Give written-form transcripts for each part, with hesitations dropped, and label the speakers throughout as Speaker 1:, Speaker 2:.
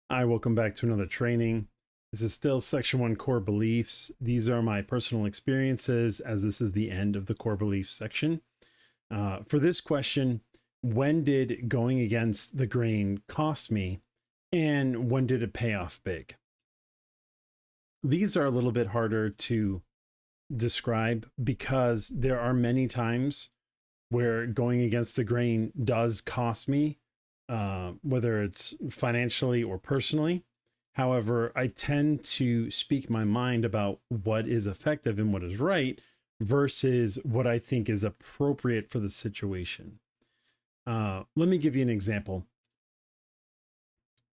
Speaker 1: Hi, welcome back to another training. This is still section one core beliefs. These are my personal experiences as this is the end of the core beliefs section. For this question, when did going against the grain cost me and when did it pay off big? These are a little bit harder to describe because there are many times where going against the grain does cost me, whether it's financially or personally. However, I tend to speak my mind about what is effective and what is right versus what I think is appropriate for the situation. Let me give you an example.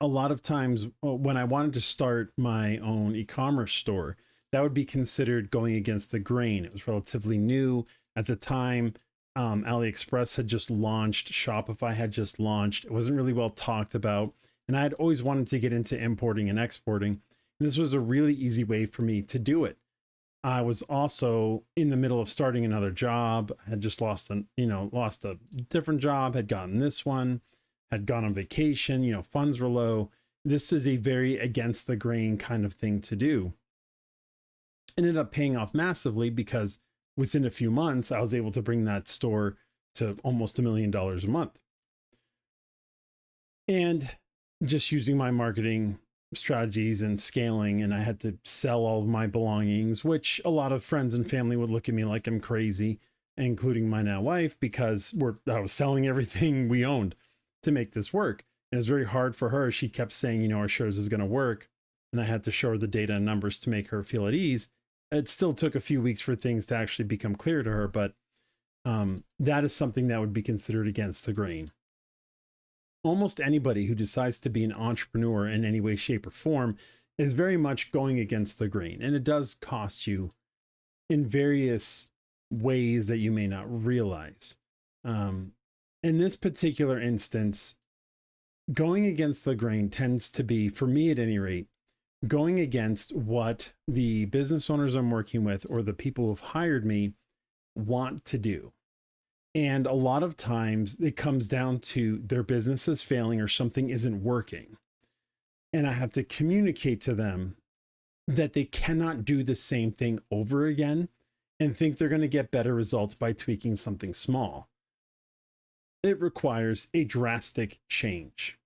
Speaker 1: A lot of times when I wanted to start my own e-commerce store, that would be considered going against the grain. It was relatively new at the time. AliExpress had just launched, Shopify had just launched. It wasn't really well talked about. And I had always wanted to get into importing and exporting. And this was a really easy way for me to do it. I was also in the middle of starting another job. I had just lost a different job, had gotten this one, had gone on vacation, funds were low. This is a very against the grain kind of thing to do. Ended up paying off massively because within a few months, I was able to bring that store to almost $1 million a month. And just using my marketing strategies and scaling, and I had to sell all of my belongings, which a lot of friends and family would look at me like I'm crazy, including my now wife, because I was selling everything we owned to make this work. And it was very hard for her. She kept saying, our shows is going to work. And I had to show her the data and numbers to make her feel at ease. It still took a few weeks for things to actually become clear to her, but that is something that would be considered against the grain. Almost anybody who decides to be an entrepreneur in any way, shape, or form is very much going against the grain. And it does cost you in various ways that you may not realize. In this particular instance, going against the grain tends to be, for me at any rate, going against what the business owners I'm working with or the people who've hired me want to do. And a lot of times it comes down to their business is failing or something isn't working. And I have to communicate to them that they cannot do the same thing over again and think they're going to get better results by tweaking something small. It requires a drastic change.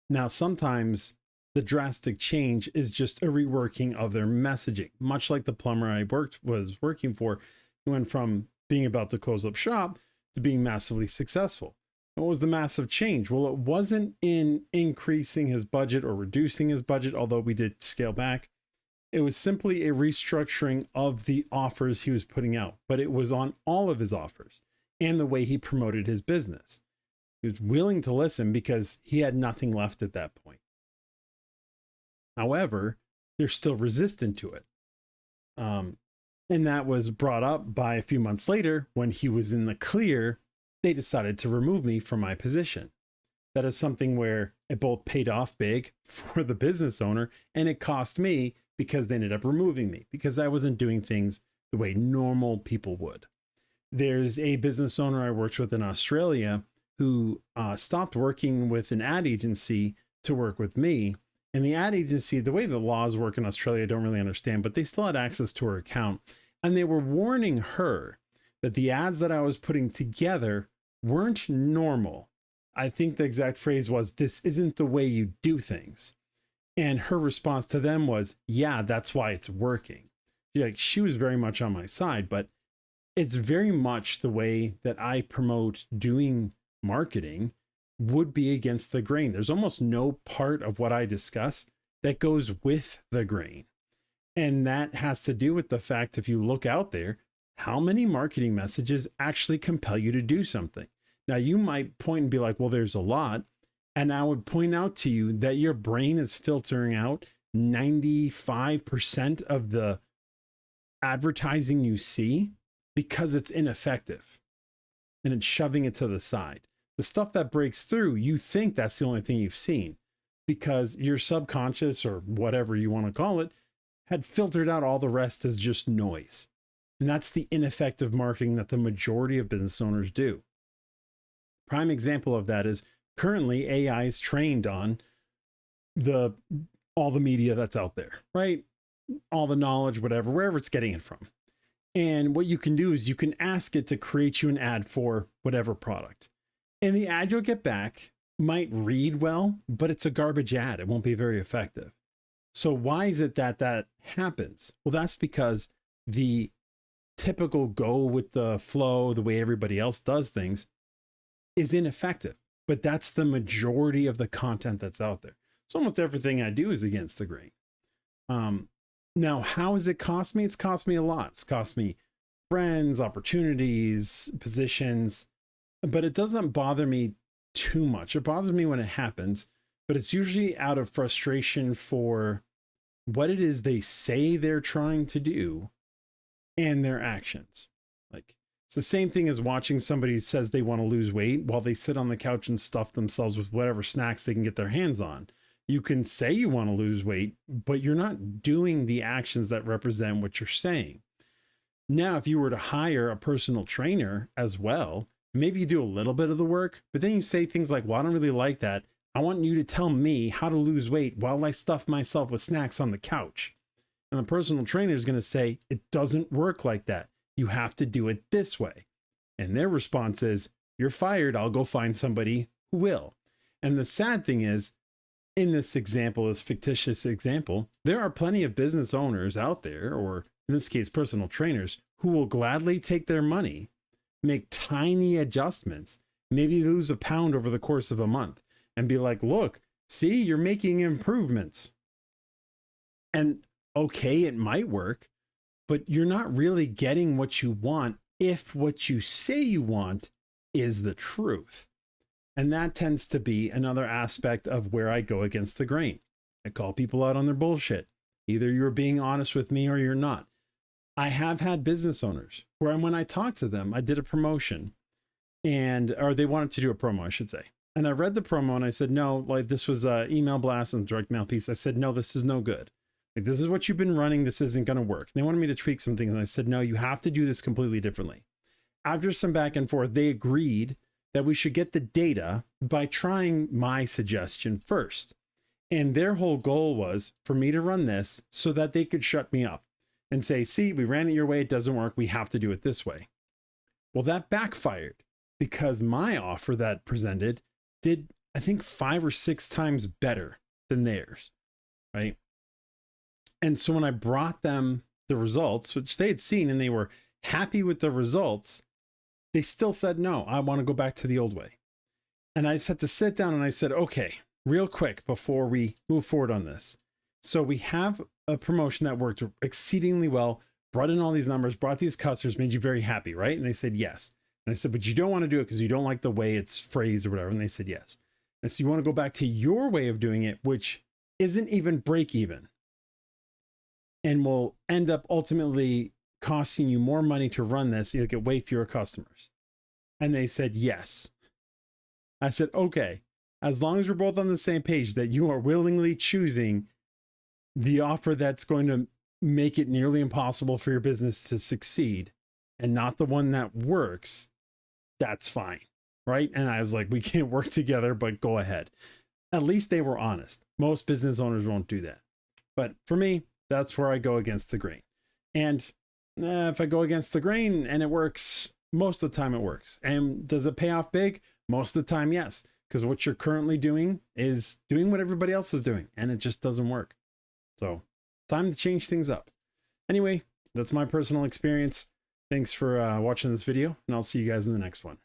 Speaker 1: Now, sometimes the drastic change is just a reworking of their messaging, much like the plumber I was working for. He went from being about to close up shop to being massively successful. What was the massive change? Well, it wasn't in increasing his budget or reducing his budget, although we did scale back. It was simply a restructuring of the offers he was putting out, but it was on all of his offers and the way he promoted his business. He was willing to listen because he had nothing left at that point. However, they're still resistant to it. And that was brought up by a few months later when he was in the clear. They decided to remove me from my position. That is something where it both paid off big for the business owner and it cost me because they ended up removing me because I wasn't doing things the way normal people would. There's a business owner I worked with in Australia who stopped working with an ad agency to work with me. And the ad agency, the way the laws work in Australia, I don't really understand, but they still had access to her account. And they were warning her that the ads that I was putting together weren't normal. I think the exact phrase was, "This isn't the way you do things." And her response to them was, "Yeah, that's why it's working." She was very much on my side, but it's very much the way that I promote doing marketing would be against the grain. There's almost no part of what I discuss that goes with the grain. And that has to do with the fact, if you look out there, how many marketing messages actually compel you to do something? Now, you might point and be like, well, there's a lot. And I would point out to you that your brain is filtering out 95% of the advertising you see because it's ineffective and it's shoving it to the side. The stuff that breaks through, you think that's the only thing you've seen because your subconscious or whatever you want to call it had filtered out all the rest as just noise. And that's the ineffective marketing that the majority of business owners do. Prime example of that is currently AI is trained on the all the media that's out there, right? All the knowledge, whatever, wherever it's getting it from. And what you can do is you can ask it to create you an ad for whatever product. And the ad you'll get back might read well, but it's a garbage ad. It won't be very effective. So why is it that that happens? Well, that's because the typical go with the flow, the way everybody else does things, is ineffective. But that's the majority of the content that's out there. So almost everything I do is against the grain. Now, how has it cost me? It's cost me a lot. It's cost me friends, opportunities, positions, but it doesn't bother me too much. It bothers me when it happens, but it's usually out of frustration for what it is they say they're trying to do and their actions. Like, it's the same thing as watching somebody who says they want to lose weight while they sit on the couch and stuff themselves with whatever snacks they can get their hands on. You can say you want to lose weight, but you're not doing the actions that represent what you're saying. Now, if you were to hire a personal trainer as well, maybe you do a little bit of the work, but then you say things like, well, I don't really like that. I want you to tell me how to lose weight while I stuff myself with snacks on the couch. And the personal trainer is going to say, it doesn't work like that. You have to do it this way. And their response is, you're fired. I'll go find somebody who will. And the sad thing is, in this example, this fictitious example, there are plenty of business owners out there, or in this case, personal trainers, who will gladly take their money, make tiny adjustments, maybe lose a pound over the course of a month, and be like, look, see, you're making improvements. And okay, it might work, but you're not really getting what you want if what you say you want is the truth. And that tends to be another aspect of where I go against the grain. I call people out on their bullshit. Either you're being honest with me or you're not. I have had business owners where when I talked to them, I did a promotion or they wanted to do a promo, I should say. And I read the promo and I said, no, like this was an email blast and direct mail piece. I said, no, this is no good. Like, this is what you've been running. This isn't going to work. And they wanted me to tweak some things. And I said, no, you have to do this completely differently. After some back and forth, they agreed that we should get the data by trying my suggestion first. And their whole goal was for me to run this so that they could shut me up and say, see, we ran it your way. It doesn't work. We have to do it this way. Well, that backfired because my offer that presented did, I think, 5 or 6 times better than theirs, right? And so when I brought them the results, which they had seen and they were happy with the results, they still said, no, I want to go back to the old way. And I just had to sit down and I said, okay, real quick before we move forward on this. So we have a promotion that worked exceedingly well, brought in all these numbers, brought these customers, made you very happy, right? And they said, yes. And I said, but you don't want to do it because you don't like the way it's phrased or whatever. And they said, yes. And so you want to go back to your way of doing it, which isn't even break even and will end up ultimately costing you more money to run this. You'll get way fewer customers. And they said, yes. I said, okay, as long as we're both on the same page that you are willingly choosing the offer that's going to make it nearly impossible for your business to succeed and not the one that works, that's fine. Right. And I was like, we can't work together, but go ahead. At least they were honest. Most business owners won't do that. But for me, that's where I go against the grain. And if I go against the grain and it works, most of the time it works. And does it pay off big? Most of the time, yes. Because what you're currently doing is doing what everybody else is doing, and it just doesn't work. So time to change things up. Anyway, that's my personal experience. Thanks for watching this video, and I'll see you guys in the next one.